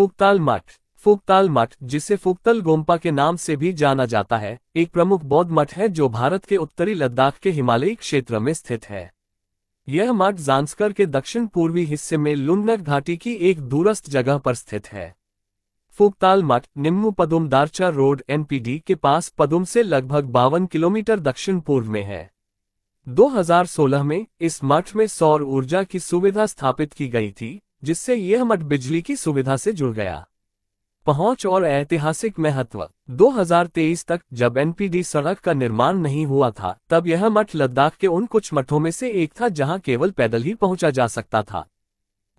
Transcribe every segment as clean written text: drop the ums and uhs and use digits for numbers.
फुकताल मठ। फुकताल मठ, जिसे फुकतल गोम्पा के नाम से भी जाना जाता है, एक प्रमुख बौद्ध मठ है जो भारत के उत्तरी लद्दाख के हिमालयी क्षेत्र में स्थित है। यह मठ जांस्कर के दक्षिण पूर्वी हिस्से में लुंगनक घाटी की एक दूरस्थ जगह पर स्थित है। फुकताल मठ निम्मू पदुम दारचा रोड एनपीडी के पास पदुम से लगभग 52 किलोमीटर दक्षिण पूर्व में है। 2016 में इस मठ में सौर ऊर्जा की सुविधा स्थापित की गई थी, जिससे यह मठ बिजली की सुविधा से जुड़ गया। पहुंच और ऐतिहासिक महत्व। 2023 तक जब एनपीडी सड़क का निर्माण नहीं हुआ था, तब यह मठ लद्दाख के उन कुछ मठों में से एक था जहां केवल पैदल ही पहुंचा जा सकता था।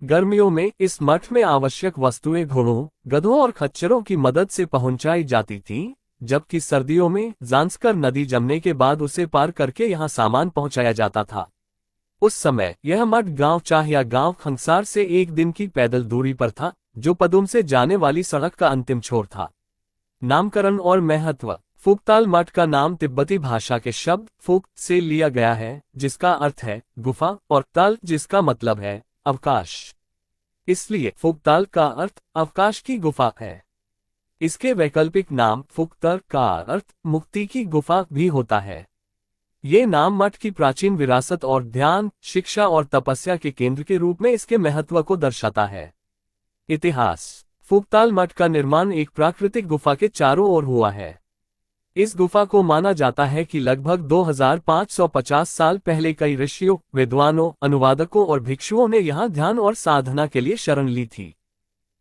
गर्मियों में इस मठ में आवश्यक वस्तुएं घोड़ों, गधों और खच्चरों की मदद से पहुंचाई जाती थीं, जबकि सर्दियों में जांस्कर नदी जमने के बाद उसे पार करके यहां सामान पहुंचाया जाता था। उस समय यह मठ गांव चाह या गांव खंगसार से एक दिन की पैदल दूरी पर था, जो पदुम से जाने वाली सड़क का अंतिम छोर था। नामकरण और महत्व। फुकताल मठ का नाम तिब्बती भाषा के शब्द फुक से लिया गया है, जिसका अर्थ है गुफा, और ताल, जिसका मतलब है अवकाश। इसलिए फुकताल का अर्थ अवकाश की गुफा है। इसके वैकल्पिक नाम फुकतर का अर्थ मुक्ति की गुफा भी होता है। ये नाम मठ की प्राचीन विरासत और ध्यान, शिक्षा और तपस्या के केंद्र के रूप में इसके महत्व को दर्शाता है। इतिहास। फुकताल मठ का निर्माण एक प्राकृतिक गुफा के चारों ओर हुआ है। इस गुफा को माना जाता है कि लगभग 2550 साल पहले कई ऋषियों, विद्वानों, अनुवादकों और भिक्षुओं ने यहाँ ध्यान और साधना के लिए शरण ली थी।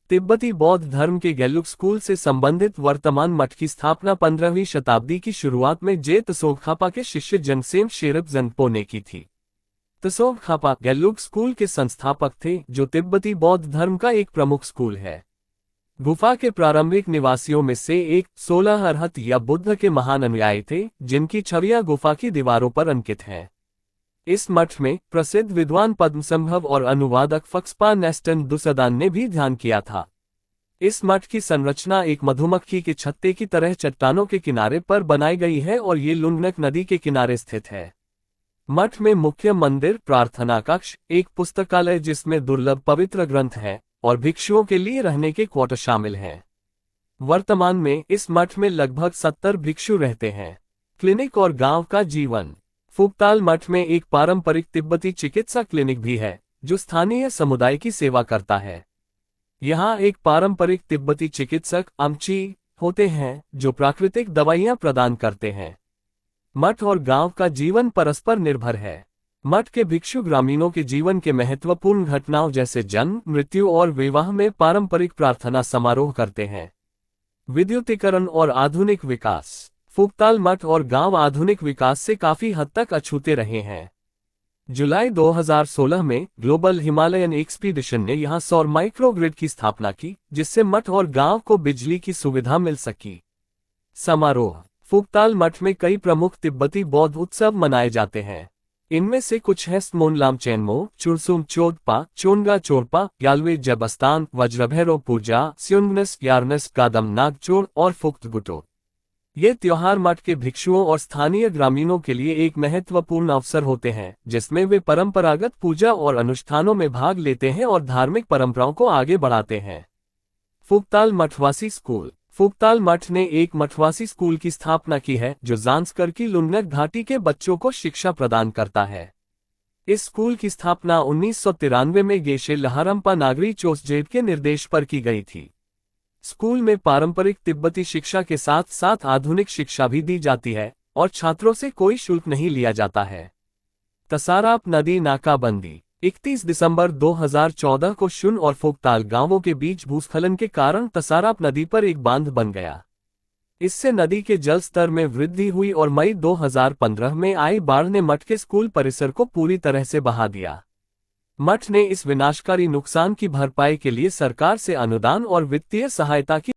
तिब्बती बौद्ध धर्म के गेलुक स्कूल से संबंधित वर्तमान मठ की स्थापना 15वीं शताब्दी की शुरुआत में जे त्सोगखापा के शिष्य जंगसेम शेरप जंगपो ने की थी। त्सोगखापा गेलुक स्कूल के संस्थापक थे, जो तिब्बती बौद्ध धर्म का एक प्रमुख स्कूल है। गुफा के प्रारंभिक निवासियों में से एक 16 अरहत या बुद्ध के महान अनुयायी थे, जिनकी छवियां गुफा की दीवारों पर अंकित हैं। इस मठ में प्रसिद्ध विद्वान पद्मसंभव और अनुवादक फक्सपा नेस्टन दुसदान ने भी ध्यान किया था। इस मठ की संरचना एक मधुमक्खी के छत्ते की तरह चट्टानों के किनारे पर बनाई गई है और ये लुंगनक नदी के किनारे स्थित है। मठ में मुख्य मंदिर, प्रार्थना कक्ष, एक पुस्तकालय जिसमें दुर्लभ पवित्र ग्रंथ हैं, और भिक्षुओं के लिए रहने के क्वार्टर शामिल हैं। वर्तमान में इस मठ में लगभग 70 भिक्षु रहते हैं। क्लिनिक और गांव का जीवन। फुकताल मठ में एक पारंपरिक तिब्बती चिकित्सा क्लिनिक भी है, जो स्थानीय समुदाय की सेवा करता है। यहाँ एक पारंपरिक तिब्बती चिकित्सक अमची होते हैं, जो प्राकृतिक दवाइयाँ प्रदान करते हैं। मठ और गांव का जीवन परस्पर निर्भर है। मठ के भिक्षु ग्रामीणों के जीवन के महत्वपूर्ण घटनाओं जैसे जन्म, मृत्यु और विवाह में पारंपरिक प्रार्थना समारोह करते हैं। विद्युतीकरण और आधुनिक विकास। फुकताल मठ और गांव आधुनिक विकास से काफी हद तक अछूते रहे हैं। जुलाई 2016 में ग्लोबल हिमालयन एक्सपीडिशन ने यहां सौर माइक्रोग्रिड की स्थापना की, जिससे मठ और गांव को बिजली की सुविधा मिल सकी। समारोह। फुकताल मठ में कई प्रमुख तिब्बती बौद्ध उत्सव मनाए जाते हैं। इनमें से कुछ हैं स्मोनलाम चेनमो, चुरसुम चोदपा, चोनगा चोरपा, यालवे जबस्तान, वज्रभैरव पूजा, स्युंगनस यारनस, गादम नागचोर और फुक्तगुटो। ये त्योहार मठ के भिक्षुओं और स्थानीय ग्रामीणों के लिए एक महत्वपूर्ण अवसर होते हैं, जिसमें वे परंपरागत पूजा और अनुष्ठानों में भाग लेते हैं और धार्मिक परंपराओं को आगे बढ़ाते हैं। फुकताल मठवासी स्कूल। फुकताल मठ ने एक मठवासी स्कूल की स्थापना की है, जो जांस्कर की लुंगनक घाटी के बच्चों को शिक्षा प्रदान करता है। इस स्कूल की स्थापना 1993 में गेशे लहारम्पा नागरी चोसजेब के निर्देश पर की गई थी। स्कूल में पारंपरिक तिब्बती शिक्षा के साथ साथ आधुनिक शिक्षा भी दी जाती है, और छात्रों से कोई शुल्क नहीं लिया जाता है। तसाराप नदी नाकाबंदी। 31 दिसंबर 2014 को शुन और फुकताल गांवों के बीच भूस्खलन के कारण तसाराप नदी पर एक बांध बन गया। इससे नदी के जल स्तर में वृद्धि हुई और मई 2015 में आई बाढ़ ने मठ के स्कूल परिसर को पूरी तरह से बहा दिया। मठ ने इस विनाशकारी नुकसान की भरपाई के लिए सरकार से अनुदान और वित्तीय सहायता की